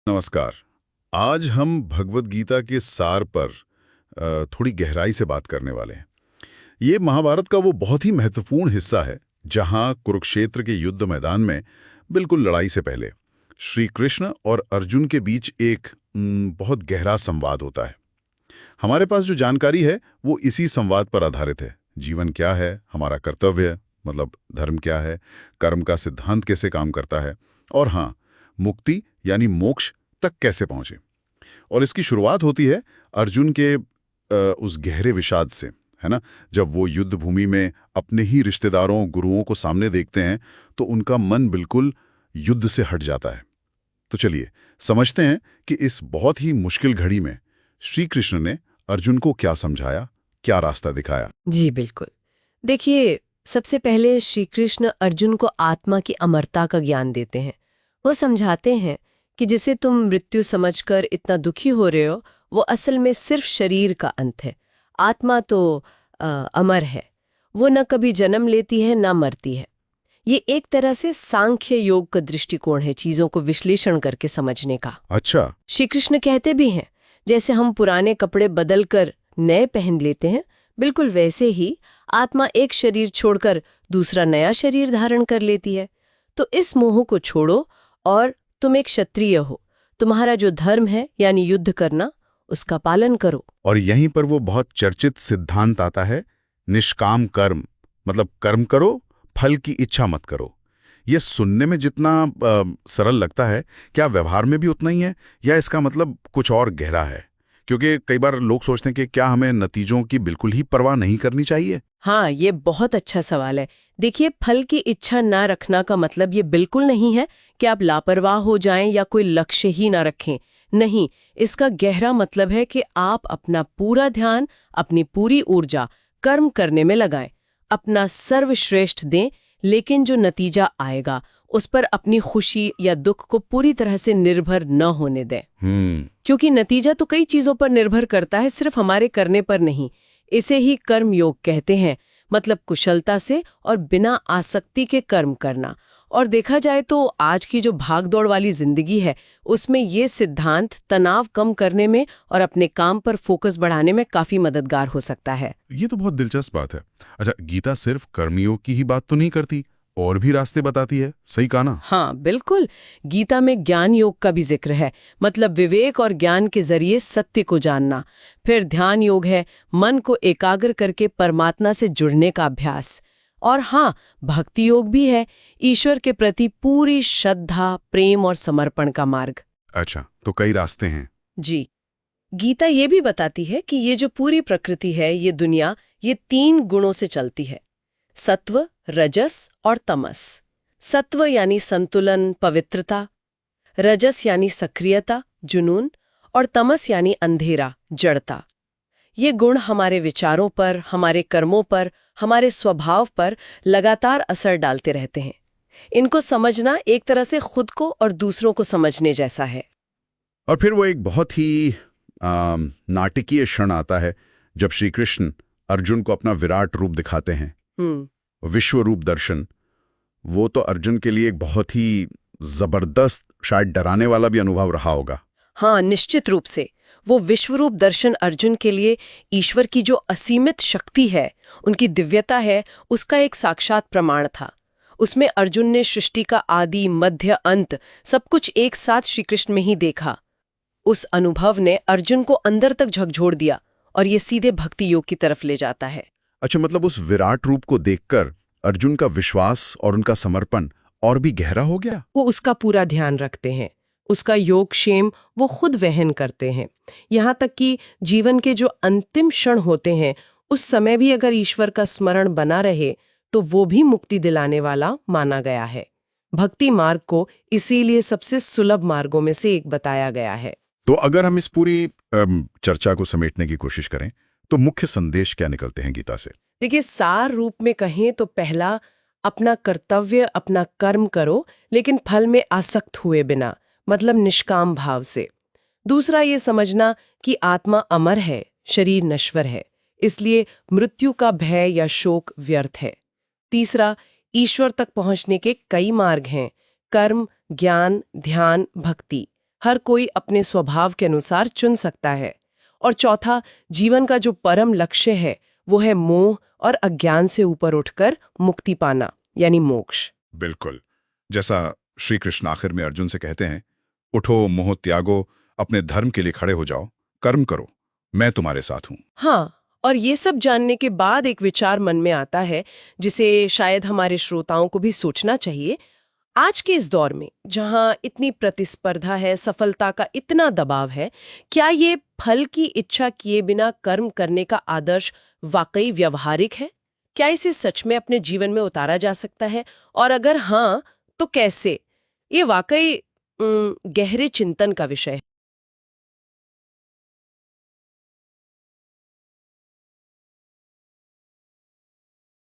नमस्कार। आज हम भगवद गीता के सार पर थोड़ी गहराई से बात करने वाले हैं। ये महाभारत का वो बहुत ही महत्वपूर्ण हिस्सा है जहां कुरुक्षेत्र के युद्ध मैदान में बिल्कुल लड़ाई से पहले श्री कृष्ण और अर्जुन के बीच एक बहुत गहरा संवाद होता है। हमारे पास जो जानकारी है वो इसी संवाद पर आधारित है। जीवन क्या है, हमारा कर्तव्य मतलब धर्म क्या है, कर्म का सिद्धांत कैसे काम करता है, और हाँ, मुक्ति यानी मोक्ष तक कैसे पहुंचे। और इसकी शुरुआत होती है अर्जुन के उस गहरे विषाद से, है ना। जब वो युद्ध भूमि में अपने ही रिश्तेदारों गुरुओं को सामने देखते हैं तो उनका मन बिल्कुल युद्ध से हट जाता है। तो चलिए समझते हैं कि इस बहुत ही मुश्किल घड़ी में श्री कृष्ण ने अर्जुन को क्या समझाया, क्या रास्ता दिखाया। जी बिल्कुल। देखिए, सबसे पहले श्री कृष्ण अर्जुन को आत्मा की अमरता का ज्ञान देते हैं। वो समझाते हैं कि जिसे तुम मृत्यु समझकर इतना दुखी हो रहे हो, वो असल में सिर्फ शरीर का अंत है। आत्मा तो अमर है, वो न कभी जन्म लेती है न मरती है। ये एक तरह से सांख्य योग का दृष्टिकोण है, चीजों को विश्लेषण करके समझने का। अच्छा। श्री कृष्ण कहते भी हैं, जैसे हम पुराने कपड़े बदलकर नए पहन लेते हैं, बिल्कुल वैसे ही आत्मा एक शरीर छोड़कर दूसरा नया शरीर धारण कर लेती है। तो इस मोह को छोड़ो और तुम एक क्षत्रिय हो। तुम्हारा जो धर्म है यानी युद्ध करना, उसका पालन करो। और यहीं पर वो बहुत चर्चित सिद्धांत आता है, निष्काम कर्म, मतलब कर्म करो, फल की इच्छा मत करो। ये सुनने में जितना सरल लगता है, क्या व्यवहार में भी उतना ही है, या इसका मतलब कुछ और गहरा है? क्योंकि कई बार लोग सोचते हैं कि क्या हमें नतीजों की बिल्कुल ही परवाह नहीं करनी चाहिए। हाँ, ये बहुत अच्छा सवाल है। देखिए, फल की इच्छा ना रखना का मतलब ये बिल्कुल नहीं है कि आप लापरवाह हो जाएं या कोई लक्ष्य ही ना रखें। नहीं, इसका गहरा मतलब है कि आप अपना पूरा ध्यान, अपनी पूरी ऊर्जा कर्म करने में लगाएं, अपना सर्वश्रेष्ठ दें, लेकिन जो नतीजा आएगा उस पर अपनी खुशी या दुख को पूरी तरह से निर्भर न होने दें। क्योंकि नतीजा तो कई चीजों पर निर्भर करता है, सिर्फ हमारे करने पर नहीं। इसे ही कर्म योग कहते हैं, मतलब कुशलता से और बिना आसक्ति के कर्म करना। और देखा जाए तो आज की जो भागदौड़ वाली जिंदगी है, उसमें ये सिद्धांत तनाव कम करने में और अपने काम पर फोकस बढ़ाने में काफी मददगार हो सकता है। ये तो बहुत दिलचस्प बात है। अच्छा, गीता सिर्फ कर्मयोग की ही बात तो नहीं करती, और भी रास्ते बताती है, सही कहा ना? हाँ बिल्कुल, गीता में ज्ञान योग का भी जिक्र है, मतलब विवेक और ज्ञान के जरिए सत्य को जानना। फिर ध्यान योग है, मन को एकाग्र करके परमात्मा से जुड़ने का अभ्यास। और हाँ, भक्ति योग भी है, ईश्वर के प्रति पूरी श्रद्धा, प्रेम और समर्पण का मार्ग। अच्छा, तो कई रास्ते हैं। जी, गीता ये भी बताती है कि ये जो पूरी प्रकृति है, ये दुनिया, ये 3 गुणों से चलती है: सत्व, रजस और तमस। सत्व यानी संतुलन, पवित्रता, रजस यानी सक्रियता, जुनून, और तमस यानी अंधेरा, जड़ता। ये गुण हमारे विचारों पर, हमारे कर्मों पर, हमारे स्वभाव पर लगातार असर डालते रहते हैं। इनको समझना एक तरह से खुद को और दूसरों को समझने जैसा है। और फिर वो एक बहुत ही नाटकीय क्षण आता है जब श्री कृष्ण अर्जुन को अपना विराट रूप दिखाते हैं। विश्व रूप दर्शन, वो तो अर्जुन के लिए एक बहुत ही जबरदस्त, शायद डराने वाला भी अनुभव रहा होगा। हाँ, निश्चित रूप से। वो विश्वरूप दर्शन अर्जुन के लिए ईश्वर की जो असीमित शक्ति है, उनकी दिव्यता है, उसका एक साक्षात प्रमाण था। उसमें अर्जुन ने सृष्टि का आदि, मध्य, अंत सब कुछ एक साथ श्री कृष्ण में ही देखा। उस अनुभव ने अर्जुन को अंदर तक झकझोर दिया, और ये सीधे भक्ति योग की तरफ ले जाता है। अच्छा, मतलब उस विराट रूप को देखकर अर्जुन का विश्वास और उनका समर्पण और भी गहरा हो गया। वो उसका पूरा ध्यान रखते हैं, उसका योगक्षेम वो खुद वहन करते हैं। यहाँ तक कि जीवन के जो अंतिम क्षण होते हैं, उस समय भी अगर ईश्वर का स्मरण बना रहे तो वो भी मुक्ति दिलाने वाला माना गया है। भक्ति मार्ग को इसीलिए सबसे सुलभ मार्गों में से एक बताया गया है। तो अगर हम इस पूरी चर्चा को समेटने की कोशिश करें तो मुख्य संदेश क्या निकलते हैं गीता से? देखिए, सार रूप में कहें तो पहला, अपना कर्तव्य, अपना कर्म करो, लेकिन फल में आसक्त हुए बिना, मतलब निष्काम भाव से। दूसरा, ये समझना कि आत्मा अमर है, शरीर नश्वर है, इसलिए मृत्यु का भय या शोक व्यर्थ है। तीसरा, ईश्वर तक पहुंचने के कई मार्ग हैं: कर्म, ज्ञान, ध्यान, भक्ति। हर कोई अपने स्वभाव के अनुसार चुन सकता है। और चौथा, जीवन का जो परम लक्ष्य है वो है मोह और अज्ञान से ऊपर उठकर मुक्ति पाना, यानी मोक्ष। बिल्कुल। जैसा श्री कृष्ण आखिर में अर्जुन से कहते हैं, उठो, मोह त्यागो, अपने धर्म के लिए खड़े हो जाओ, कर्म करो, मैं तुम्हारे साथ हूं। हाँ, और ये सब जानने के बाद एक विचार मन में आता है जिसे शायद हमारे श्रोताओं को भी सोचना चाहिए। आज के इस दौर में जहां इतनी प्रतिस्पर्धा है, सफलता का इतना दबाव है, क्या ये फल की इच्छा किए बिना कर्म करने का आदर्श वाकई व्यवहारिक है? क्या इसे सच में अपने जीवन में उतारा जा सकता है? और अगर हाँ, तो कैसे? ये वाकई गहरे चिंतन का विषय है।